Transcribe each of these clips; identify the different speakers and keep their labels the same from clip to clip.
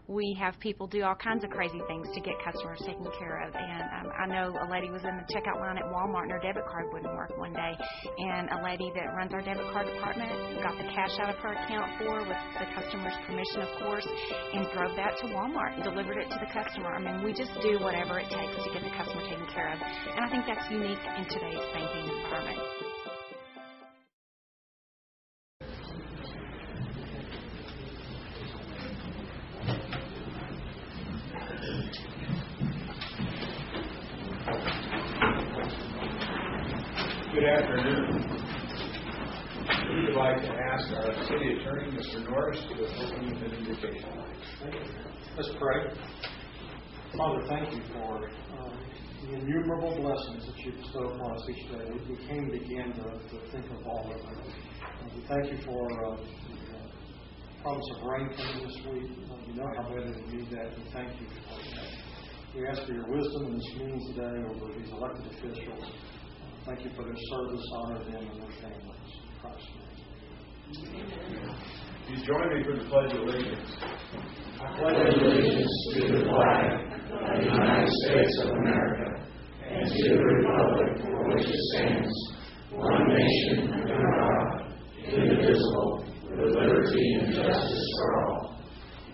Speaker 1: We have people do all kinds of crazy things to get customers taken care of. And I know a lady was in the checkout line at Walmart and her debit card wouldn't work one day. And a lady that runs our debit card department got the cash out of her account for her with the customer's permission, of course, and drove that to Walmart and delivered it to the customer. I mean, we just do whatever it takes to get the customer taken care of. And I think that's unique in today's banking environment.
Speaker 2: Good afternoon. We would like to ask our City Attorney, Mr. Norris, to open with an invocation.
Speaker 3: Let's pray. Father, thank you for the innumerable blessings that you bestow upon us each day. We came again to think of all of them. We thank you for the promise of rain coming this week. We know how badly we need that. We thank you for that. We ask for your wisdom in this meeting today over these elected officials. Thank you for their service. Honor them and their families. In Christ's name.
Speaker 2: You join me for the Pledge of Allegiance.
Speaker 4: I pledge allegiance to the flag of the United States of America and to the republic for which it stands, one nation under God, indivisible, with liberty and justice for all.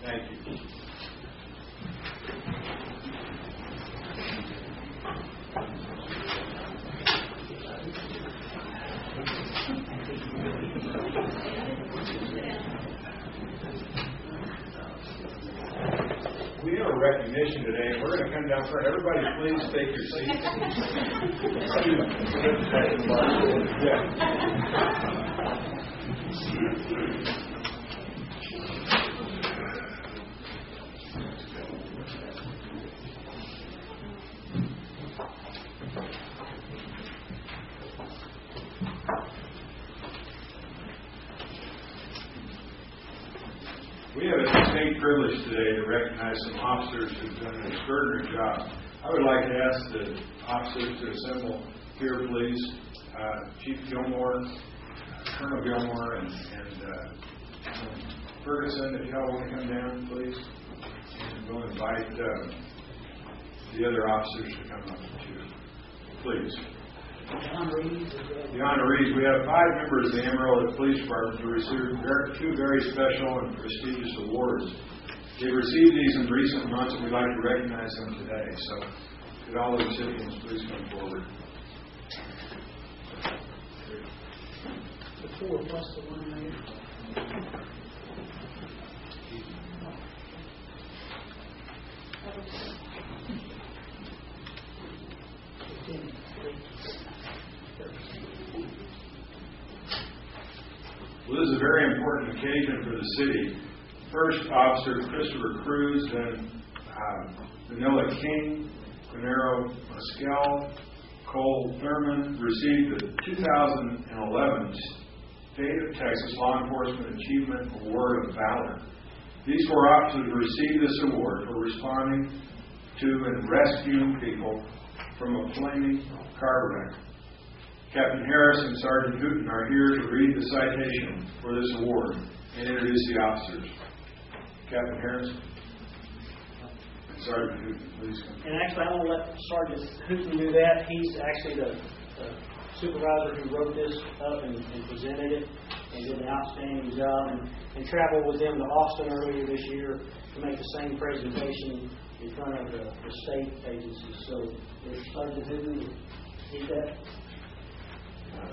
Speaker 2: Thank you. We have a recognition today, and we're going to come down front. Everybody, please take your seats. We have a distinct privilege today to recognize some officers who've done an extraordinary job. I would like to ask the officers to assemble here, please. Chief Gilmore, Colonel Gilmore, and Ferguson, if y'all want to come down, please. And we'll invite the other officers to come up too. Please. The honorees. We have 5 members of the Amarillo Police Department who received 2 very special and prestigious awards. They've received these in recent months, and we'd like to recognize them today. So, could all the recipients please come forward?
Speaker 5: The 4 plus the 1 there.
Speaker 2: Well, this is a very important occasion for the city. First, Officer Christopher Cruz, then Vanilla King, Quinero Mascal, Cole Thurman received the 2011 State of Texas Law Enforcement Achievement Award of Valor. These 4 officers received this award for responding to and rescuing people from a flaming car wreck. Captain Harris and Sergeant Hooten are here to read the citation for this award and introduce the officers. Captain Harris and Sergeant Hooten, please come.
Speaker 5: And actually, I want to let Sergeant Hooten do that. He's actually the supervisor who wrote this up and presented it and did an outstanding job and traveled with them to Austin earlier this year to make the same presentation in front of the state agencies. So, Sergeant Hooten, did that.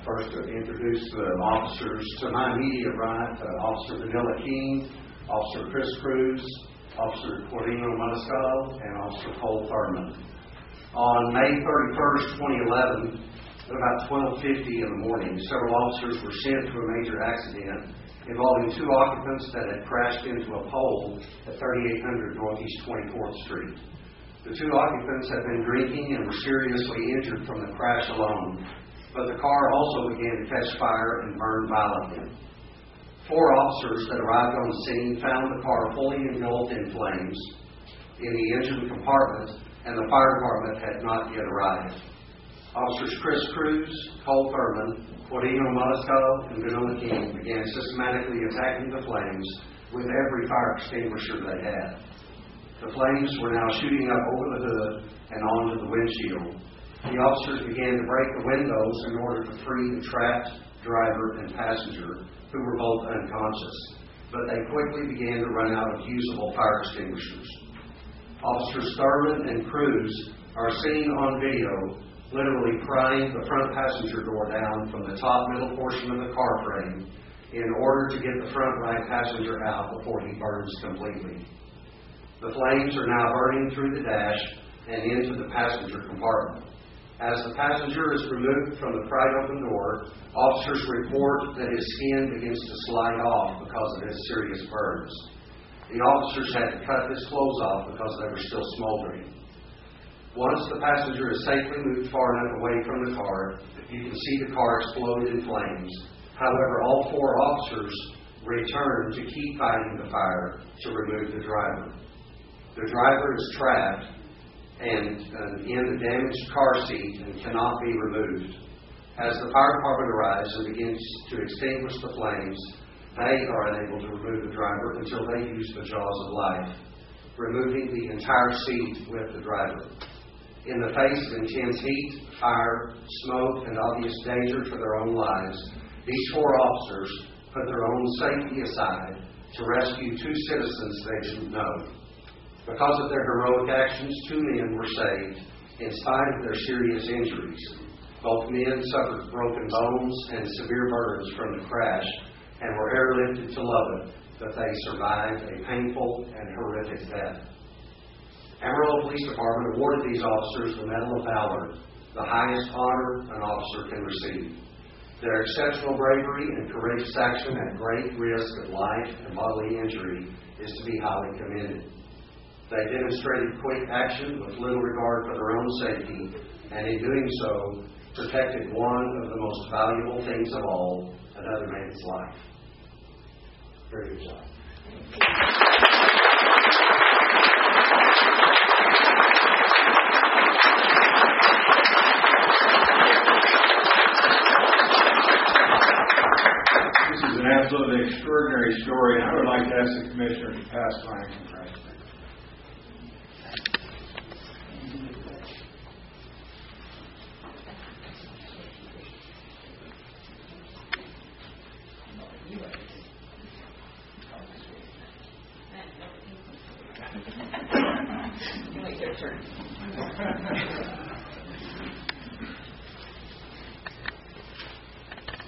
Speaker 6: First, to introduce the officers to my immediate right, Officer Vanilla King, Officer Chris Cruz, Officer Corino Maniscal, and Officer Cole Thurman. On May 31st, 2011, at about 12:50 in the morning, several officers were sent to a major accident involving 2 occupants that had crashed into a pole at 3800 Northeast 24th Street. The 2 occupants had been drinking and were seriously injured from the crash alone, but the car also began to catch fire and burn violently. 4 officers that arrived on the scene found the car fully engulfed in flames in the engine compartment, and the fire department had not yet arrived. Officers Chris Cruz, Cole Thurman, Corino Maniscal, and Vanilla King began systematically attacking the flames with every fire extinguisher they had. The flames were now shooting up over the hood and onto the windshield. The officers began to break the windows in order to free the trapped driver and passenger, who were both unconscious, but they quickly began to run out of usable fire extinguishers. Officers Thurman and Cruz are seen on video literally prying the front passenger door down from the top middle portion of the car frame in order to get the front right passenger out before he burns completely. The flames are now burning through the dash and into the passenger compartment. As the passenger is removed from the pried open door, officers report that his skin begins to slide off because of his serious burns. The officers had to cut his clothes off because they were still smoldering. Once the passenger is safely moved far enough away from the car, you can see the car explode in flames. However, all four officers return to keep fighting the fire to remove the driver. The driver is trapped and in the damaged car seat and cannot be removed. As the fire department arrives and begins to extinguish the flames, they are unable to remove the driver until they use the jaws of life, removing the entire seat with the driver. In the face of intense heat, fire, smoke, and obvious danger for their own lives, these four officers put their own safety aside to rescue two citizens they didn't know. Because of their heroic actions, two men were saved in spite of their serious injuries. Both men suffered broken bones and severe burns from the crash and were airlifted to Lubbock, but they survived a painful and horrific death. Amarillo Police Department awarded these officers the Medal of Valor, the highest honor an officer can receive. Their exceptional bravery and courageous action at great risk of life and bodily injury is to be highly commended. They demonstrated quick action with little regard for their own safety, and in doing so, protected one of the most valuable things of all, another man's life. Very good job.
Speaker 2: This is an absolutely extraordinary story, and I would like to ask the Commissioner to pass my congratulations.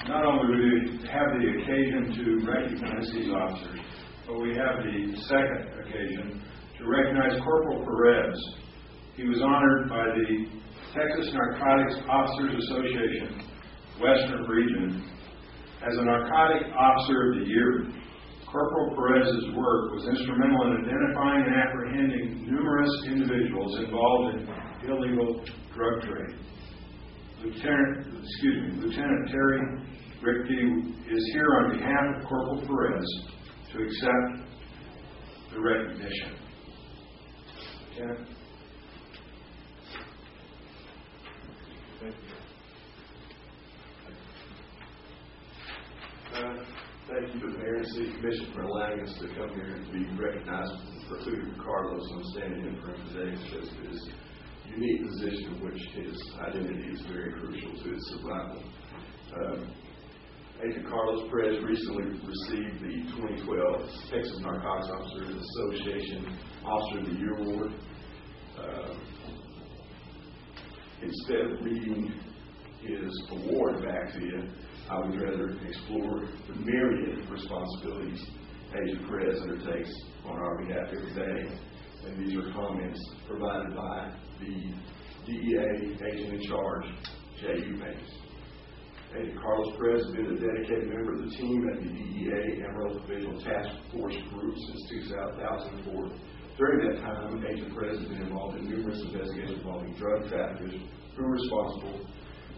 Speaker 2: Not only do we have the occasion to recognize these officers, but we have the second occasion to recognize Corporal Perez. He was honored by the Texas Narcotics Officers Association, Western Region, as a Narcotic Officer of the Year. Corporal Perez's work was instrumental in identifying and apprehending numerous individuals involved in illegal drug trade. Lieutenant Terry Rickey is here on behalf of Corporal Perez to accept the recognition. Lieutenant.
Speaker 7: Thank you to the Mayor and City Commission for allowing us to come here and be recognized for Lieutenant Carlos. I'm standing in for him today to show his unique position, in which his identity is very crucial to his survival. Agent Carlos Perez recently received the 2012 Texas Narcotics Officers Association Officer of the Year Award. Instead of reading his award back to you, I would rather explore the myriad responsibilities Agent Perez undertakes on our behalf every day. And these are comments provided by the DEA agent in charge, J. Eubanks. Agent Carlos Perez has been a dedicated member of the team at the DEA Amarillo Divisional Task Force Group since 2004. During that time, Agent Perez has been involved in numerous investigations involving drug traffickers who are responsible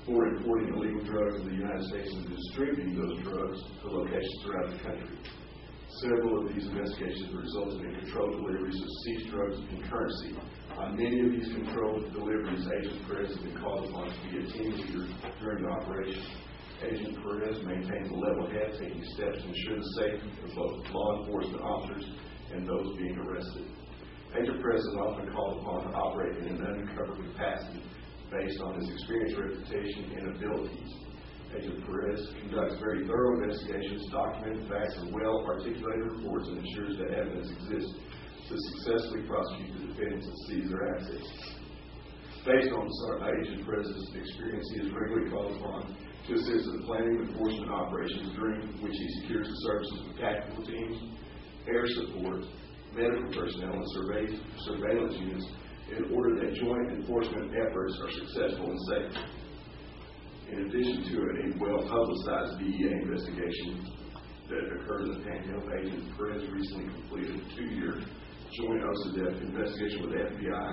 Speaker 7: for importing illegal drugs in the United States and distributing those drugs to locations throughout the country. Several of these investigations resulted in controlled deliveries of seized drugs and currency. On many of these controlled deliveries, Agent Perez has been called upon to be a team leader during the operation. Agent Perez maintains a level head, taking steps to ensure the safety of both law enforcement officers and those being arrested. Agent Perez is often called upon to operate in an undercover capacity based on his experience, reputation, and abilities. Agent Perez conducts very thorough investigations, documents facts, and well-articulated reports, and ensures that evidence exists to successfully prosecute the defendants and seize their assets. Based on Agent Perez's experience, he is regularly called upon to assist in the planning and enforcement operations, during which he secures the services of tactical teams, air support, medical personnel, and surveillance units in order that joint enforcement efforts are successful and safe. In addition to a well-publicized DEA investigation that occurred in the Panhandle, Agent Perez recently completed a 2-year joint OSADEP investigation with the FBI,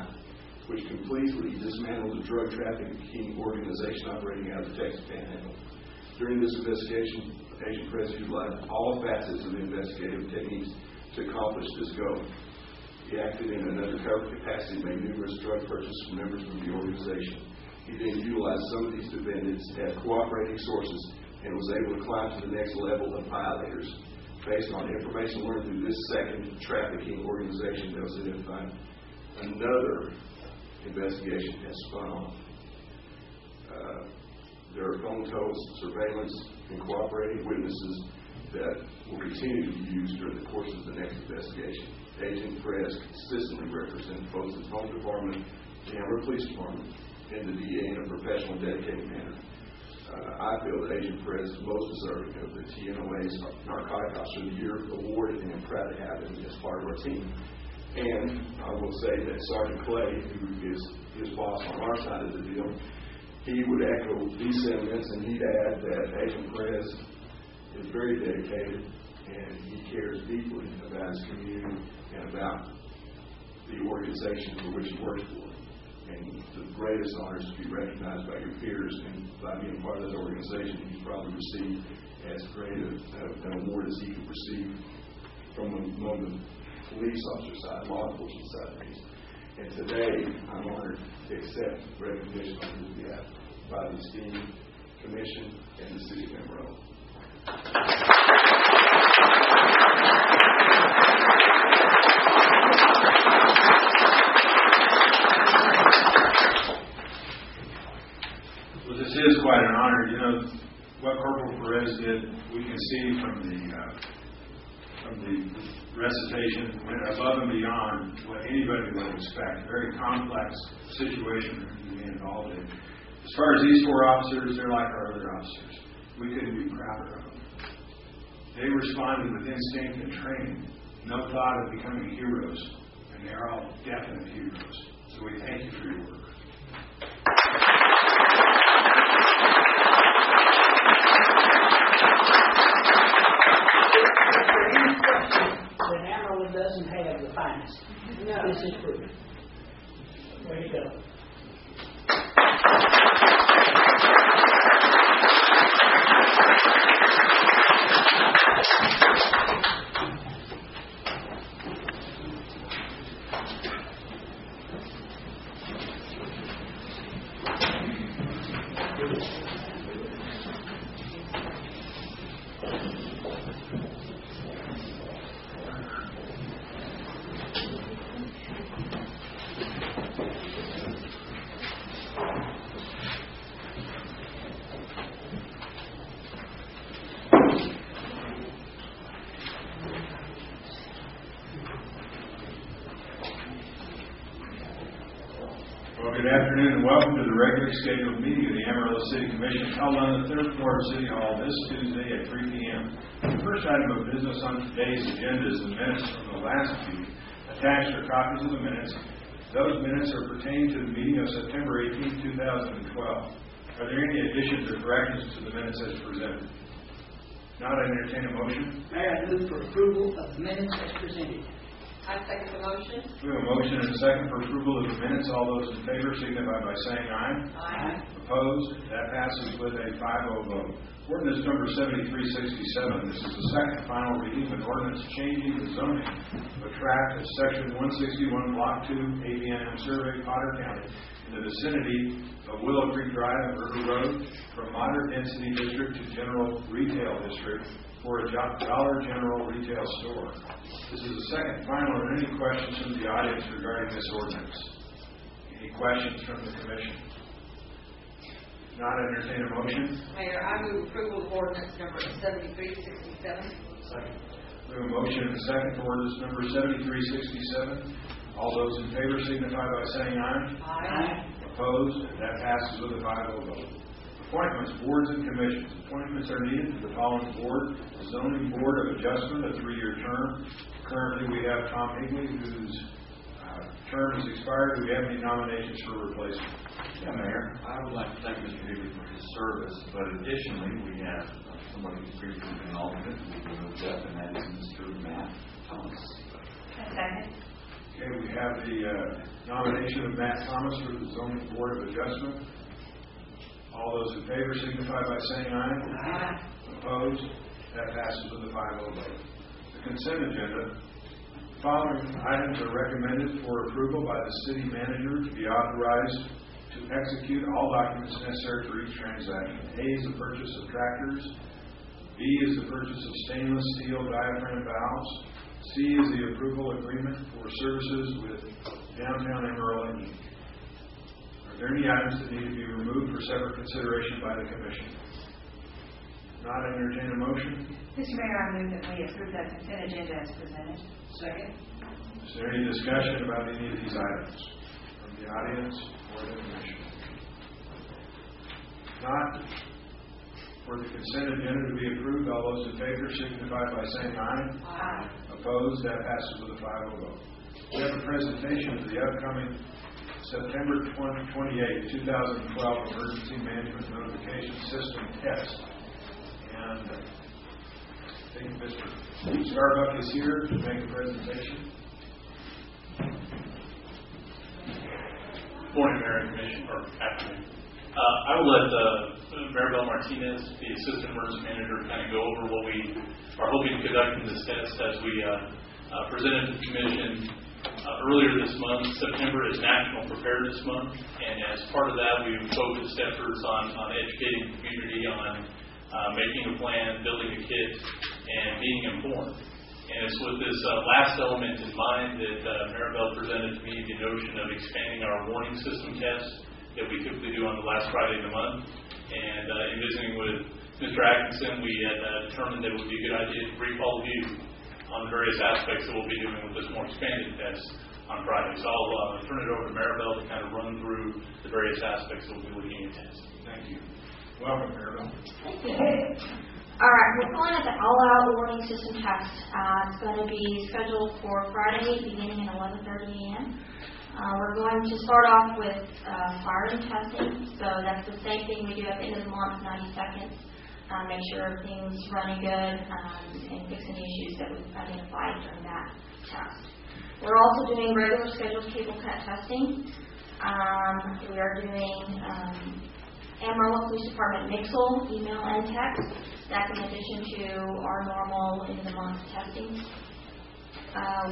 Speaker 7: which completely dismantled the drug trafficking organization operating out of the Texas Panhandle. During this investigation, Agent Perez utilized all facets of investigative techniques to accomplish this goal. He acted in an undercover capacity and made numerous drug purchases from members of the organization. He then utilized some of these defendants as cooperating sources and was able to climb to the next level of violators. Based on information learned through this second trafficking organization that was identified, another investigation has spun off. There are phone calls, surveillance, and cooperating witnesses that will continue to be used during the course of the next investigation. Agent Perez consistently represents both his home department, the Amarillo Police Department, and the DA in a professional and dedicated manner. I feel that Agent Perez is most deserving of the TNOA's Narcotic Officer of the Year award, and I'm proud to have him as part of our team. And I will say that Sergeant Clay, who is his boss on our side of the deal, he would echo these sentiments, and he'd add that Agent Perez is very dedicated and he cares deeply about his community and about the organization for which he works for. And the greatest honor is to be recognized by your peers, and by being part of that organization, he's probably received as great an award as he could receive from among the police officer side, law enforcement side of things. And today, I'm honored to accept recognition on his behalf by the esteemed Commission and the City of Amarillo.
Speaker 2: Well, this is quite an honor. You know, what Corporal Perez did, we can see from the recitation, went above and beyond what anybody would expect. Very complex situation to be involved in. As far as these 4 officers, they're like our other officers. We couldn't be prouder of them. They responded with instinct and training, no thought of becoming heroes, and they're all definite heroes. So we thank you for your work.
Speaker 5: That Amarillo doesn't have the finest. No. This is proof. Way to go.
Speaker 2: Well, good afternoon and welcome to the regularly scheduled meeting of the Amarillo City Commission held on the 3rd floor of City Hall this Tuesday at 3 p.m. The first item of business on today's agenda is the minutes from the last meeting. Attached are copies of the minutes. Those minutes are pertaining to the meeting of September 18, 2012. Are there any additions or corrections to the minutes as presented? Not, I entertain a motion.
Speaker 8: Mayor, I move for approval of the minutes as presented.
Speaker 9: I second the motion.
Speaker 2: We have a motion and a second for approval of the minutes. All those in favor signify by saying aye.
Speaker 9: Aye.
Speaker 2: Opposed? That passes with a 5-0 vote. Ordinance number 7367. This is the second final reading of an ordinance changing the zoning of a tract of Section 161, Block 2, ABNM Survey, Potter County, in the vicinity of Willow Creek Drive and River Road from moderate density district to general retail district for a Dollar General retail store. This is the second final. Are there any questions from the audience regarding this ordinance? Any questions from the commission? If not, entertain a motion.
Speaker 9: Mayor, I move approval of ordinance number 7367.
Speaker 2: Second. We have a motion and a second for ordinance number 7367. All those in favor signify by saying aye.
Speaker 9: Aye.
Speaker 2: Opposed? That passes with a 5-0 vote. Appointments, boards, and commissions. Appointments are needed to the following board: the Zoning Board of Adjustment, a 3-year term. Currently, we have Tom Higley, whose term has expired. Do we have any nominations for replacement?
Speaker 10: Yeah, Mayor, I would like to thank Mr. Higley for his service, but additionally, we have somebody who's previously been alternate who we moved up, and that is Mr. Matt Thomas.
Speaker 9: Second.
Speaker 2: Okay, we have the nomination of Matt Thomas for the Zoning Board of Adjustment. All those in favor signify by saying aye.
Speaker 9: Aye.
Speaker 2: Opposed? That passes with a 5-0 vote. The consent agenda. The following items are recommended for approval by the city manager to be authorized to execute all documents necessary for each transaction. A is the purchase of tractors. B is the purchase of stainless steel diaphragm valves. C is the approval agreement for services with Downtown Amarillo, Inc. Are there any items that need to be removed for separate consideration by the commission? Not entertain a motion?
Speaker 8: Mr. Mayor, I move that we approve that consent agenda as presented.
Speaker 9: Second.
Speaker 2: Is there any discussion about any of these items from the audience or the commission? Not. For the consent agenda to be approved, all those in favor signify by saying aye.
Speaker 9: Aye.
Speaker 2: Opposed? That passes with a 5-0 vote. We have a presentation of the upcoming September 28, 2012 Emergency Management Notification System test. And I think Mr. Starbuck is here to make a presentation.
Speaker 11: Morning, Mayor and Commission, or afternoon. I will let Maribel Martinez, the Assistant Emergency Manager, kind of go over what we are hoping to conduct in this test. As we presented to the Commission earlier this month, September is National Preparedness Month, and as part of that, we've focused efforts on educating the community on making a plan, building a kit, and being informed. And it's with this last element in mind that Maribel presented to me the notion of expanding our warning system test that we typically do on the last Friday of the month. And in visiting with Mr. Atkinson, we had determined that it would be a good idea to brief all of you on the various aspects that we'll be doing with this more expanded test on Friday. So I'll turn it over to Maribel to kind of run through the various aspects that we'll be looking at testing.
Speaker 2: Thank you. Welcome, Maribel.
Speaker 12: Thank you. All right, we're calling it the all-out warning system test. It's going to be scheduled for Friday beginning at 11:30 a.m. We're going to start off with firing testing. So that's the same thing we do at the end of the month, 90 seconds. Make sure everything's running good and fix any issues that we've identified during that test. We're also doing regular scheduled cable cut testing. We are doing Amarillo Police Department Mixel, email and text. That's in addition to our normal end-of-the-month testing.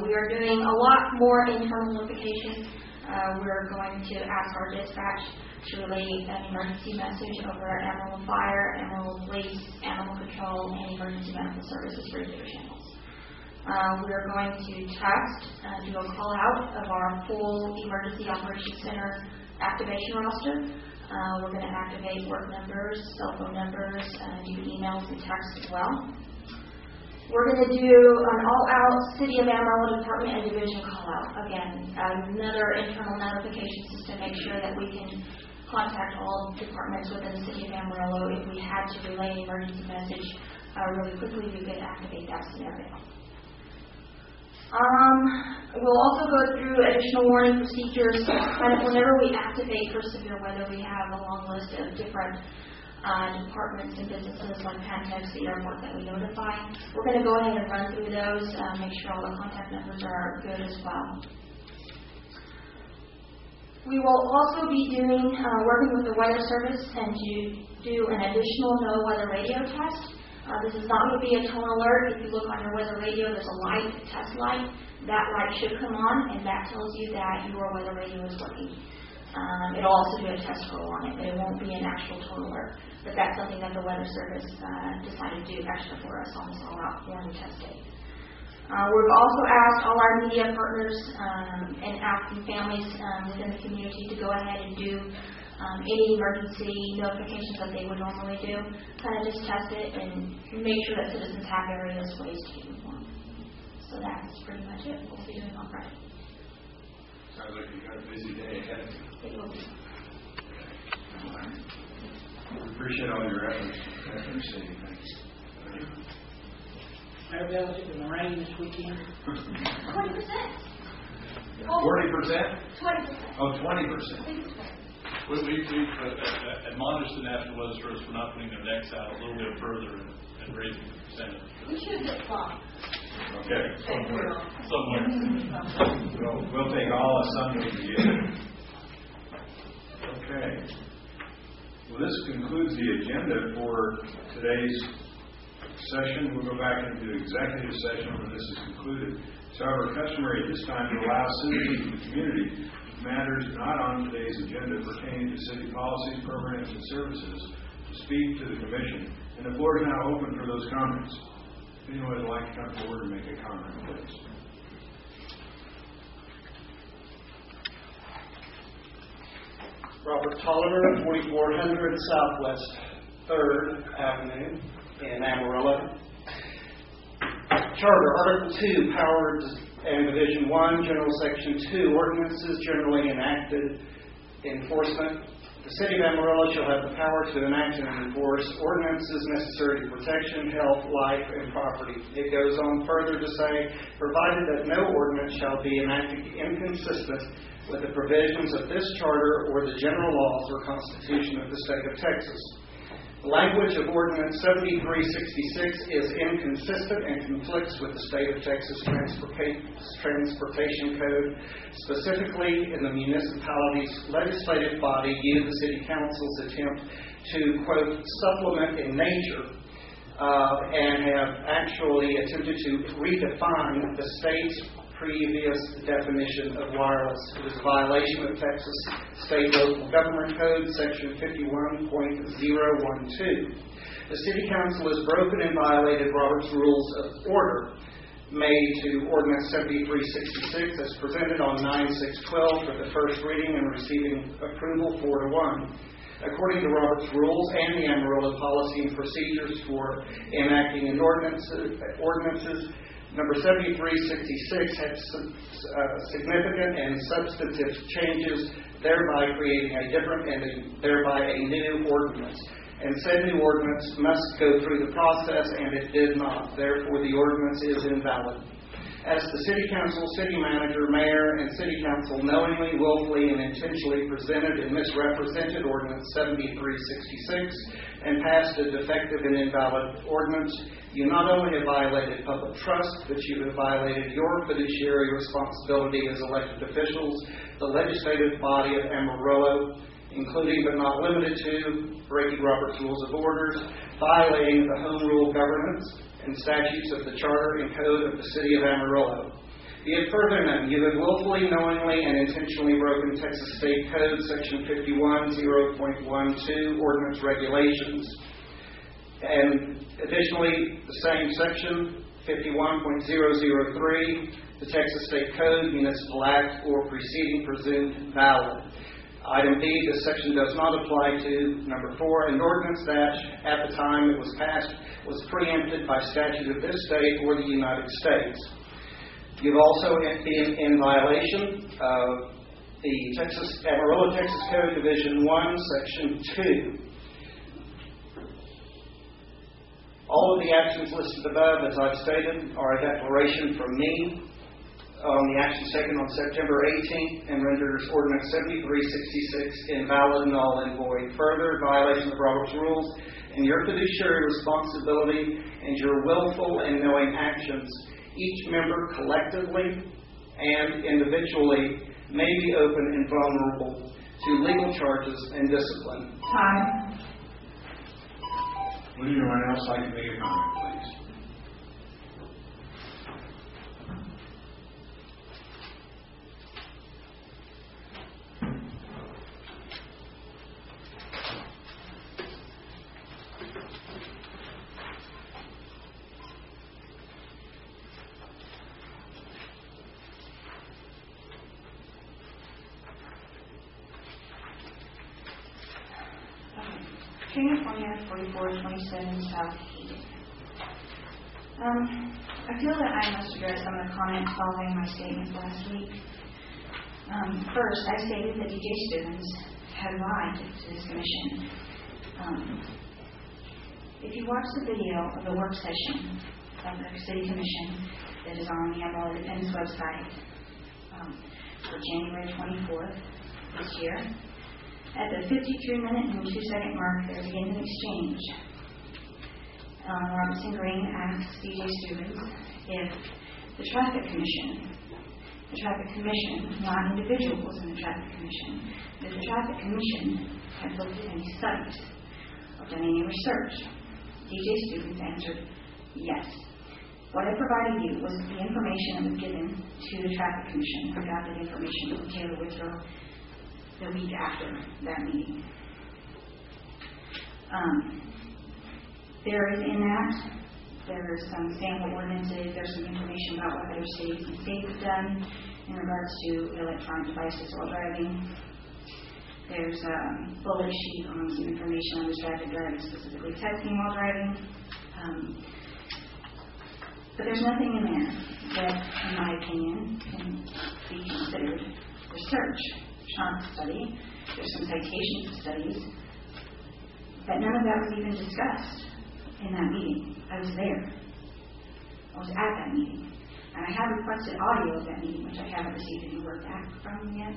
Speaker 12: We are doing a lot more internal notification. We're going to ask our dispatch to relay an emergency message over our Amarillo Fire, Amarillo Police, Animal Control, and Emergency Medical Services radio channels. We are going to text, do a call out of our full Emergency Operations Center activation roster. We're going to activate work numbers, cell phone numbers, do emails and texts as well. We're going to do an all-out City of Amarillo Department and Division call-out. Again, another internal notification system, make sure that we can contact all departments within the City of Amarillo. If we had to relay an emergency message really quickly, we could activate that scenario. We'll also go through additional warning procedures. Kind of whenever we activate for severe weather, we have a long list of different departments and businesses like Pantex, the airport that we notify. We're going to go ahead and run through those, make sure all the contact numbers are good as well. We will also be doing, working with the Weather Service and do an additional no weather radio test. This is not going to be a tone alert. If you look on your weather radio, there's a light, a test light. That light should come on, and that tells you that your weather radio is working. It'll also do a test roll on it, but it won't be an actual total alert. But that's something that the Weather Service decided to do extra for us on this all-out warning test day. We've also asked all our media partners and asking families within the community to go ahead and do any emergency notifications that they would normally do. Kind of just test it and make sure that citizens have various ways to get informed. So that's pretty much it. We'll be doing on Friday.
Speaker 2: Sounds like you've got a busy day ahead.
Speaker 12: It will be.
Speaker 2: We appreciate all your efforts. Thanks.
Speaker 5: Maribel, is it going to rain this weekend?
Speaker 12: 20%.
Speaker 2: 40%?
Speaker 12: 20%.
Speaker 2: Oh, 20%.
Speaker 11: We've admonished the National Weather Service for not putting their necks out a little bit further and raising the percentage.
Speaker 12: We should get some.
Speaker 2: Okay.
Speaker 11: Somewhere.
Speaker 2: We'll take all assumptions together. Okay. Well, this concludes the agenda for today's session. We'll go back into executive session when this is concluded. It's however customary at this time to allow citizens of the community matters not on today's agenda pertaining to city policies, programs, and services to speak to the Commission. And the floor is now open for those comments. If anyone would like to come forward and make a comment, please.
Speaker 13: Robert Tolliver, 4400 Southwest 3rd Avenue in Amarillo. Charter, Article 2, Powers and Division 1, General Section 2, Ordinances generally enacted, enforcement. The City of Amarillo shall have the power to enact and enforce ordinances necessary to protection, health, life, and property. It goes on further to say, provided that no ordinance shall be enacted inconsistent with the provisions of this charter or the general laws or Constitution of the State of Texas. The language of Ordinance 7366 is inconsistent and conflicts with the State of Texas Transportation Code, specifically in the municipality's legislative body, the City Council's attempt to, quote, supplement in nature and have actually attempted to redefine the state's previous definition of wireless. It is a violation of Texas State Local Government Code, Section 51.012. The City Council has broken and violated Robert's Rules of Order made to Ordinance 7366 as presented on 9/6/12 for the first reading and receiving approval 4-1. According to Robert's Rules and the Amarillo Policy and Procedures for enacting an ordinances, Number 7366 had significant and substantive changes, thereby creating a different and thereby a new ordinance. And said new ordinance must go through the process, and it did not. Therefore, the ordinance is invalid. As the City Council, City Manager, Mayor, and City Council knowingly, willfully, and intentionally presented and misrepresented Ordinance 7366 and passed a defective and invalid ordinance, you not only have violated public trust, but you have violated your fiduciary responsibility as elected officials, the legislative body of Amarillo, including but not limited to breaking Robert's Rules of Orders, violating the Home Rule governance and statutes of the Charter and Code of the City of Amarillo. Be it further known, you have willfully, knowingly, and intentionally broken Texas State Code, Section 51.0.12, Ordinance Regulations. And additionally, the same section, 51.003, the Texas State Code, Municipal Act, or preceding presumed valid. Item B, this section does not apply to number 4, an ordinance that, at the time it was passed, was preempted by statute of this state or the United States. You've also been in violation of the Amarillo, Texas Code, Division 1, Section 2. All of the actions listed above, as I've stated, are a declaration from me on the actions taken on September 18th and renders Ordinance 7366 invalid, null, and void. Further, violation of Robert's Rules and your fiduciary responsibility and your willful and knowing actions, each member collectively and individually may be open and vulnerable to legal charges and discipline.
Speaker 12: Time.
Speaker 2: Would anyone else like to make a comment, please?
Speaker 12: California 4427 South Hayden. I feel that I must address some of the comments following my statement last week. First, I stated that DJ students had lied to this commission. If you watch the video of the work session of the City Commission that is on the Amarillo Independence website for January 24th this year, at the 53-minute and 2-second mark, there begins an exchange. Robertson Green asks DJ students if the Traffic Commission, not individuals in the Traffic Commission, if the Traffic Commission had looked at any studies or done any research. DJ students answered yes. What I provided you was the information that was given to the Traffic Commission. I got that information from Taylor Withrow the week after that meeting. There is in that, there's some sample ordinances, there's some information about what other cities and states have done in regards to electronic devices while driving. There's a bullet sheet on some information on distracted driving, specifically texting while driving. But there's nothing in there that, in my opinion, can be considered research. It's not a study. There's some citations of studies. But none of that was even discussed in that meeting. I was there. I was at that meeting. And I have requested audio of that meeting, which I haven't received any word back from yet.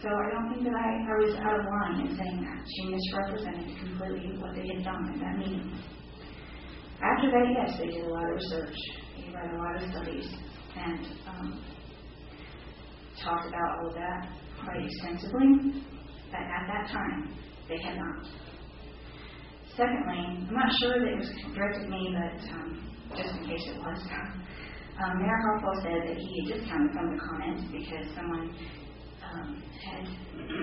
Speaker 12: So I don't think that I was out of line in saying that. She misrepresented completely what they had done at that meeting. After that, yes, they did a lot of research. They read a lot of studies and talked about all of that quite extensively. But at that time, they had not. Secondly, I'm not sure that it was directed at me, but just in case it was, Mayor Harpo said that he had discounted some of the comments because someone had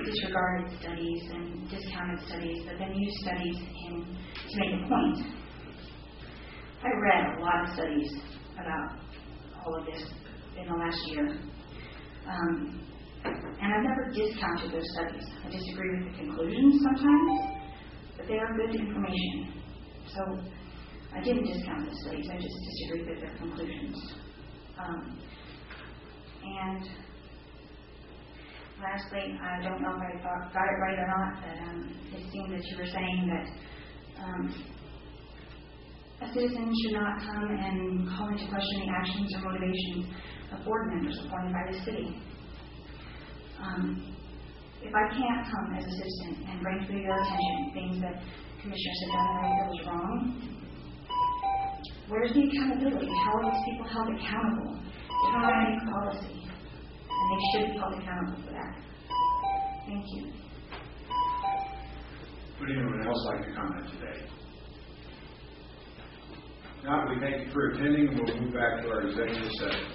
Speaker 12: disregarded studies and discounted studies, but then used studies to make a point. I read a lot of studies about all of this in the last year. And I've never discounted those studies. I disagree with the conclusions sometimes, but they are good information. So I didn't discount the studies. I just disagreed with their conclusions. And lastly, I don't know if I got it right or not, but it seemed that you were saying that a citizen should not come and call into question the actions or motivations of board members appointed by the city. If I can't come as a citizen and bring to your attention things that commissioners have done that I feel is wrong, where's the accountability? How are these people held accountable? It's not any policy, and they should be held accountable for that. Thank you.
Speaker 2: Would anyone else like to comment today? Now, we thank you for attending, and we'll move back to our executive session.